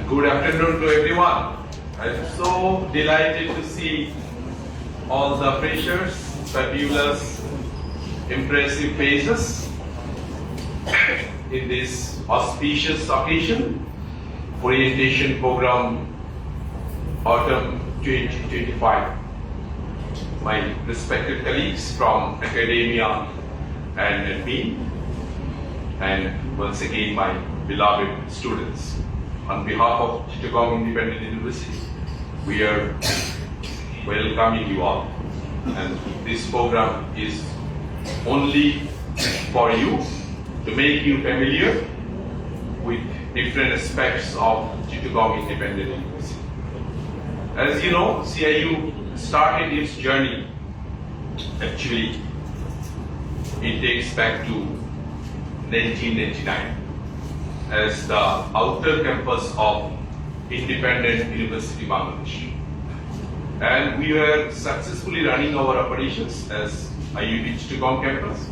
Good afternoon to everyone. I'm so delighted to see all the freshers, fabulous, impressive faces in this auspicious occasion, orientation program autumn 2025. My respected colleagues from academia and admin, and once again my beloved students. On behalf of Chittagong Independent University, we are welcoming you all. And this program is only for you to make you familiar with different aspects of Chittagong Independent University. As you know, CIU started its journey. Actually, it dates back to 1999 as the outer campus of Independent University Bangladesh. And we were successfully running our operations as IUB Chittagong campus.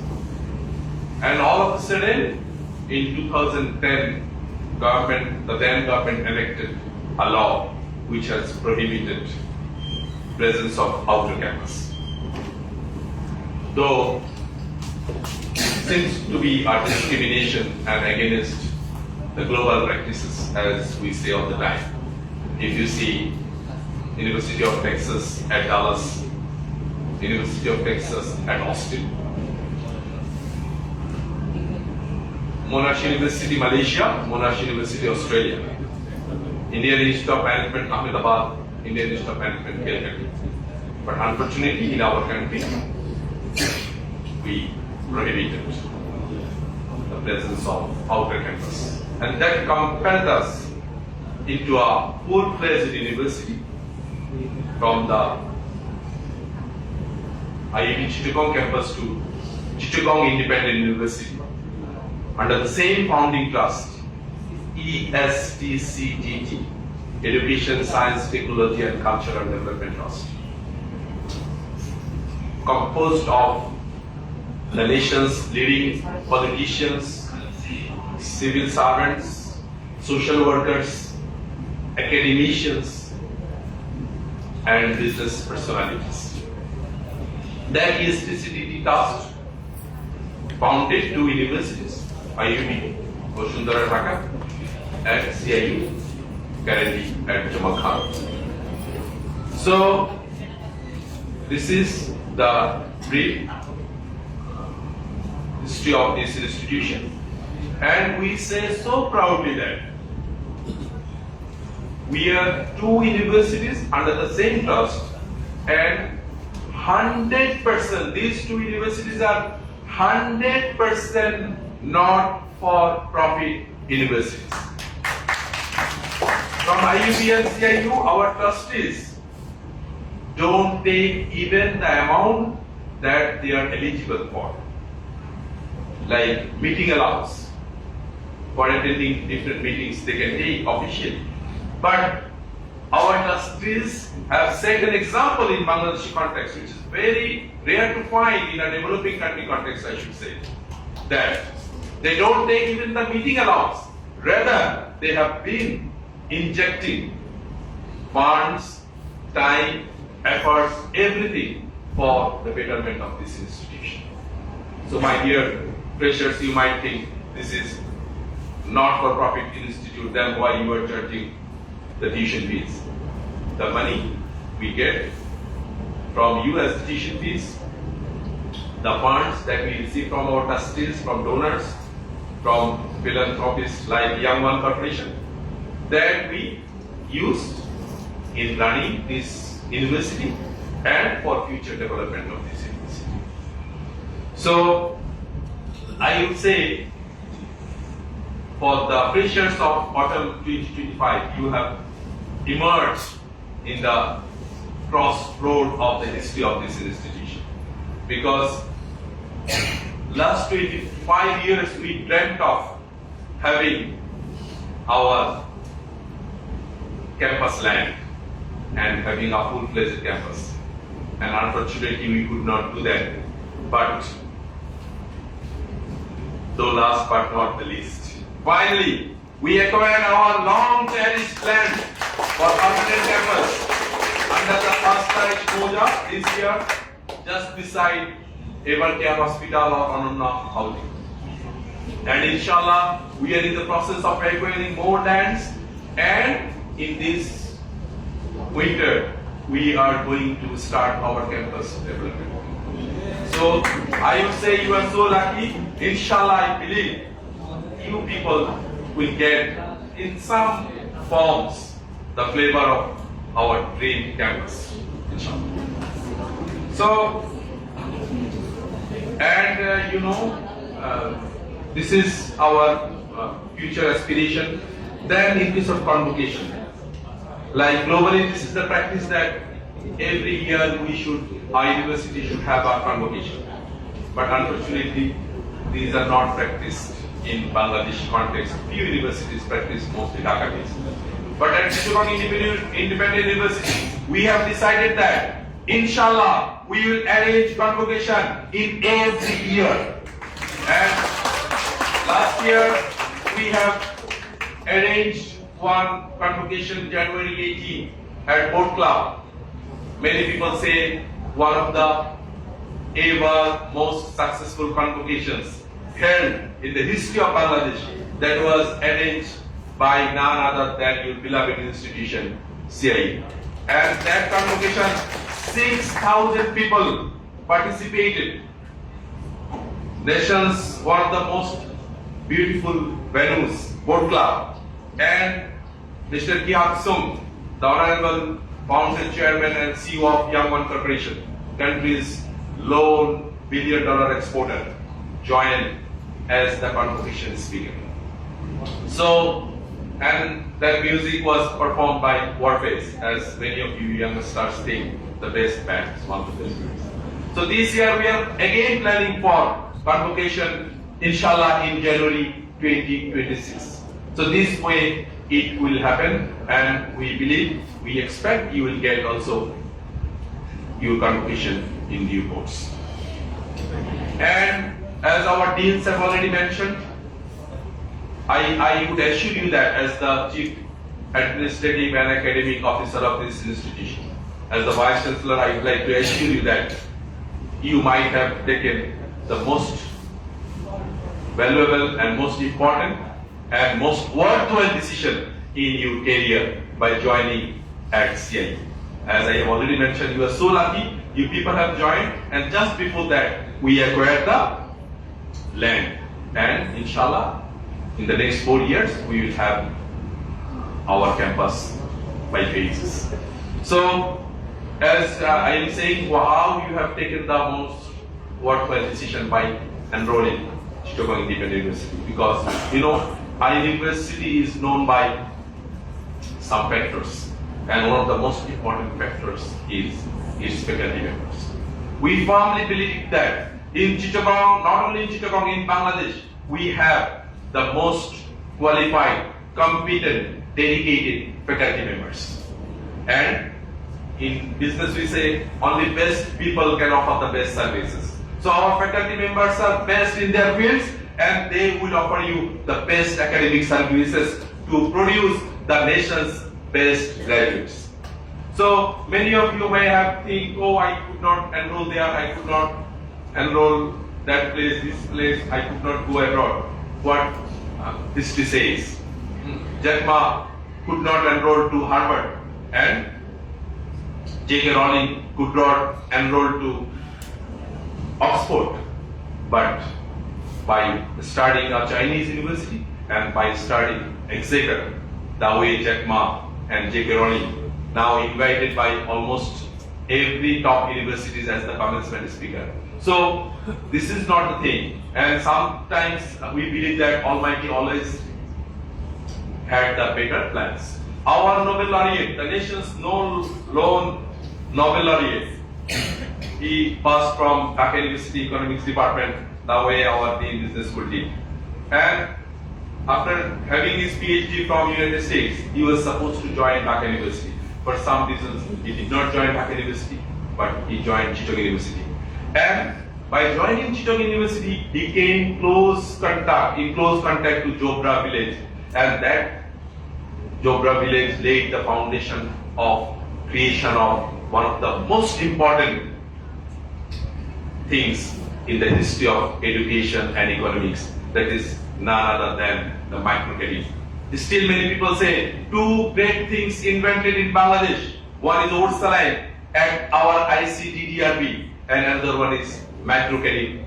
And all of a sudden, in 2010, the then government enacted a law which has prohibited presence of outer campus. Though it seems to be a discrimination and against the global practices, as we say all the time. If you see University of Texas at Dallas, University of Texas at Austin, Monash University Malaysia, Monash University Australia, Indian Institute of Management Ahmedabad, Indian Institute of Management Calcutta. But unfortunately, in our country, we prohibited the presence of outer campus. And that compelled us into a full-fledged university from the IUB Chittagong campus to Chittagong Independent University under the same founding trust, ESTCTT, Education, Science, Technology and Cultural Development Trust, composed of the nation's leading politicians, civil servants, social workers, academicians, and business personalities. That ESTCTT trust founded two universities, IUB, Oasiatul Marifa Efti, and CIU, currently at 𝐀𝐮𝐭𝐮𝐦𝐧-𝟐𝟎. So, this is the brief history of this institution. And we say so proudly that we are two universities under the same trust, and 100%, these two universities are 100% not-for-profit universities. From IUB and CIU, our trustees don't take even the amount that they are eligible for, like meeting allowance. For attending different meetings they can take officially. But our trustees have set an example in Bangladeshi context, which is very rare to find in a developing country context, I should say, that they don't take even the meeting allowance. Rather, they have been injecting funds, time, efforts, everything for the betterment of this institution. So my dear freshers, you might think this is not-for-profit institute, then why you are charging the tuition fees? The money we get from you as tuition fees, the funds that we receive from our trustees, from donors, from philanthropists like Young One Corporation, that we use in running this university and for future development of this university. So, I would say, for the freshers of autumn 2025, you have emerged in the crossroad of the history of this institution. Because last 25 years we dreamt of having our campus land and having a full-fledged campus. And unfortunately we could not do that. But though last but not the least, finally We acquired our long cherished land for permanent campus under the first stage Moja this year, just beside 𝐻𝐴𝐵𝐞𝐬 Hospital or Ananna housing. And inshallah, we are in the process of acquiring more lands, and in this winter, we are going to start our campus development. So I would say you are so lucky. Inshallah, I believe you people will get in some forms the flavor of our dream campus. Inshallah. So, and this is our future aspiration. Then in case of convocation, like globally, this is the practice that every year our university should have a convocation. But unfortunately, these are not practiced in Bangladesh context. Few universities practice, mostly Dhaka based. But at Chittagong Independent University, we have decided that, inshallah, we will arrange convocation in every year. And last year, we have arranged one convocation January 18 at Boat Club. Many people say one of the ever most successful convocations held in the history of Bangladesh, that was arranged by none other than your beloved institution, CIU. And that convocation, 6,000 people participated. Nation's one of the most beautiful venues, Boat Club, and Mr. 𝐀𝐿𝐴𝐵𝐞𝐿𝐴, the Honorable Founder Chairman and CEO of Young One Corporation, country's lone billion-dollar exporter, joined as the convocation speaker. So, and that music was performed by Warface, as many of you youngsters think the best band, one of the best bands. So this year we are again planning for convocation, inshallah, in January 2026. So this way it will happen, and we expect you will get also your convocation in due course. And as our deans have already mentioned, I would assure you that as the Chief Administrative and Academic Officer of this institution, as the Vice Chancellor, I would like to assure you that you might have taken the most valuable and most important and most worthwhile decision in your career by joining at CIU. As I have already mentioned, you are so lucky, you people have joined, and just before that, we acquired the land. And inshallah, in the next 4 years, we will have our campus by phases. So, as I am saying, how you have taken the most worthwhile decision by enrolling Chittagong Independent University, because our university is known by some factors, and one of the most important factors is its faculty members. We firmly believe that in Chittagong, not only in Chittagong, in Bangladesh, we have the most qualified, competent, dedicated faculty members. And in business we say only best people can offer the best services. So our faculty members are best in their fields, and they will offer you the best academic services to produce the nation's best graduates. So many of you may have think, oh, I could not enroll there, I could not enroll that place, this place, I could not go abroad. What history says, 𝐻𝐴𝐵𝐞𝐬 could not enroll to Harvard, and J.K. Rowling could not enroll to Oxford, but by studying a Chinese university and by studying Exeter, the way 𝐻𝐴𝐵𝐞𝐬 and J.K. Rowling now invited by almost every top universities as the commencement speaker. So this is not the thing, and sometimes we believe that Almighty always had the better plans. Our Nobel laureate, the nation's lone Nobel laureate, he passed from Dhaka University Economics Department, the way our Dean Business School did. And after having his PhD from United States, he was supposed to join Dhaka University. For some reasons, he did not join Dhaka University, but he joined Chittagong University. And by joining Chittagong University, he came in close contact to Jobra village, And that 𝐬𝐞𝐽𝐜 village laid the foundation of creation of one of the most important things in the history of education and economics, that is none other than the microcredit. Still many people say two great things invented in Bangladesh. One is 𝐼𝐞𝐥𝐬𝐡𝐞𝐫 at our ICDDRB and another one is microcredit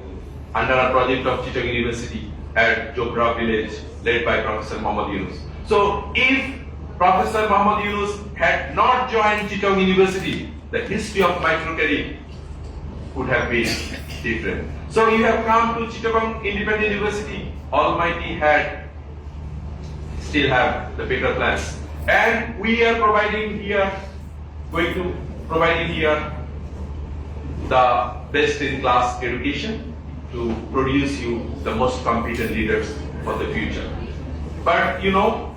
under a project of Chittagong University at 𝐬𝐞𝐽𝐜 village led by Professor Muhammad Yunus. So if Professor Muhammad Yunus had not joined Chittagong University, the history of microcredit would have been different. So you have come to Chittagong Independent University. Almighty had still have the better plans, and we are providing here the best in class education to produce you the most competent leaders for the future. But you know,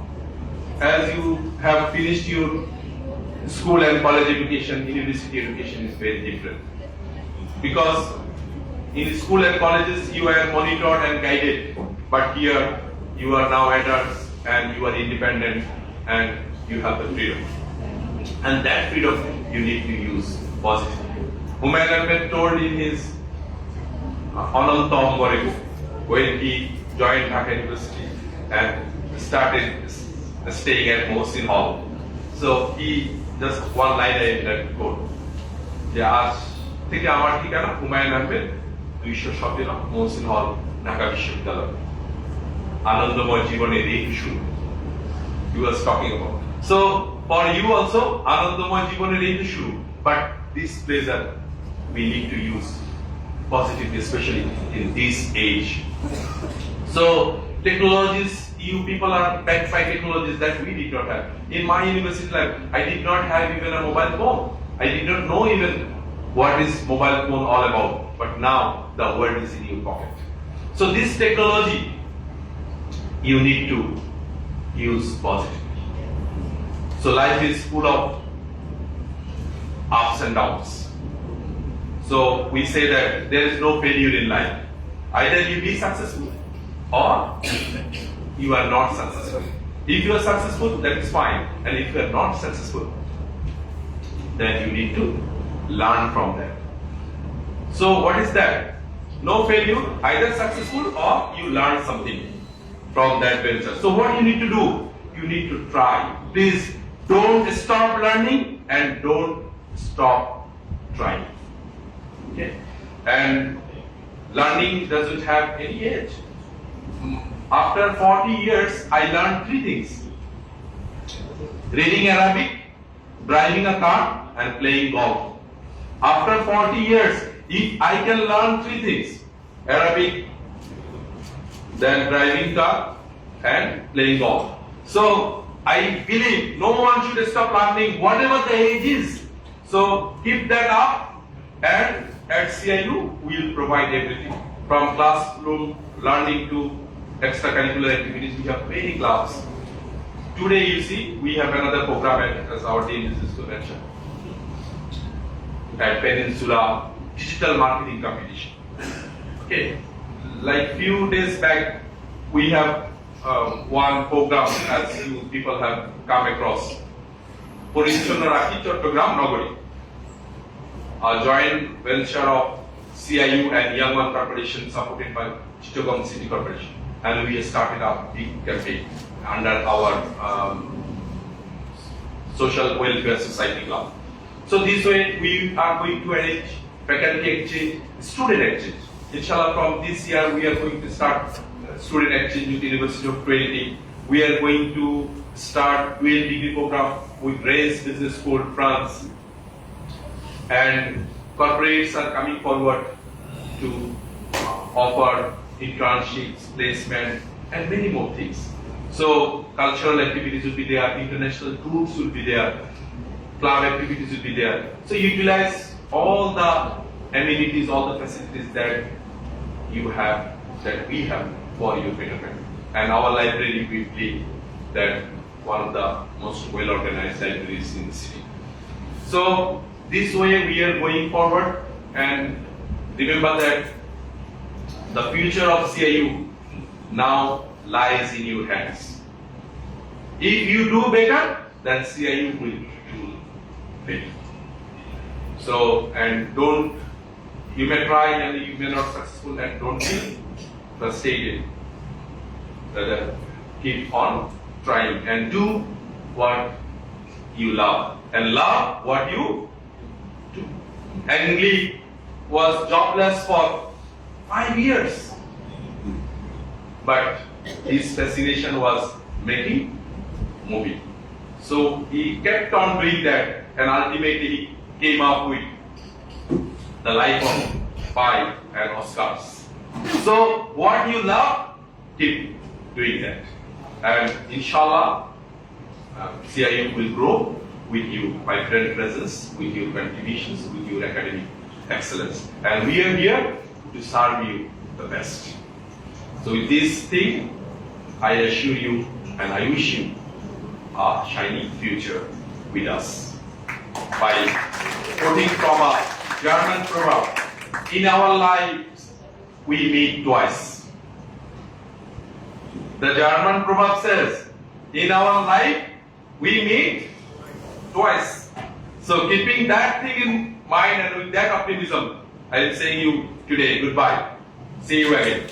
as you have finished your school and college education, university education is very different. Because in school and colleges you are monitored and guided, but here you are now adults and you are independent and you have the freedom. And that freedom you need to use positively. 𝐬𝐻𝐭𝐻𝐿 told in his Ananta Ambare book, when he joined Dhaka University and started staying at Mohsin Hall. So he just one line in that quote. যে আজ থেকে আমার ঠিকানা হুমায়ুন আহমেদ 217 মহসিন হল ঢাকা বিশ্ববিদ্যালয় আনন্দময় জীবনের এই শুরু he was talking about. So for you also আনন্দময় জীবনের এই শুরু, but this pleasure we need to use positively, especially in this age. So technologies, you people are backed by technologies that we did not have. In my university life, I did not have even a mobile phone. I did not know even what is mobile phone all about. But now the world is in your pocket. So this technology you need to use positively. So life is full of ups and downs. So we say that there is no failure in life. Either you be successful or you are not successful. If you are successful, that is fine. And if you are not successful, then you need to learn from that. So what is that? No failure, either successful or you learn something from that venture. So what you need to do? You need to try. Please don't stop learning and don't stop trying. Okay? And learning doesn't have any age. After 40 years, I learned 3 things. Reading Arabic, driving a car, and playing golf. After 40 years, if I can learn 3 things, Arabic, then driving car, and playing golf. So I believe no one should stop learning whatever the age is. So keep that up, and at CIU we will provide everything from classroom learning to extracurricular activities. We have many clubs. Today you see we have another program as our dean is to mention at Peninsula digital marketing competition. Okay, like few days back we have one program as you people have come across. Porichchonno Rakhi Chittagong Nagori, a joint venture of CIU and Young One Corporation supported by Chittagong City Corporation. And we started a big campaign under our Social Welfare Society Club. So this way we are going to arrange faculty exchange, student exchange. Inshallah, from this year we are going to start student exchange with the University of Trinity. We are going to start dual degree program with Rennes Business School, France. And corporates are coming forward to offer internships, placement, and many more things. So cultural activities will be there, international tours will be there, club activities will be there. So utilize all the amenities, all the facilities that you have, that we have for your betterment. And our library, we believe that one of the most well-organized libraries in the city. So this way we are going forward, and remember that the future of CIU now lies in your hands. If you do better, then CIU will do better. So, and don't, you may try and you may not successful, and don't be frustrated. Keep on trying and do what you love, and love what you do. And Lee was jobless for 5 years, but his fascination was making movie. So he kept on doing that, and ultimately he came up with The Life of Pi and Oscars. So what you love, keep doing that, and inshallah CIU will grow with you, my friend presence, with your contributions, with your academic excellence, and we are here to serve you the best. So with this thing, I assure you and I wish you a shining future with us. By quoting from a German proverb, in our lives we meet twice. The German proverb says, in our life we meet twice. So keeping that thing in mind and with that optimism, I am saying you today goodbye. See you again.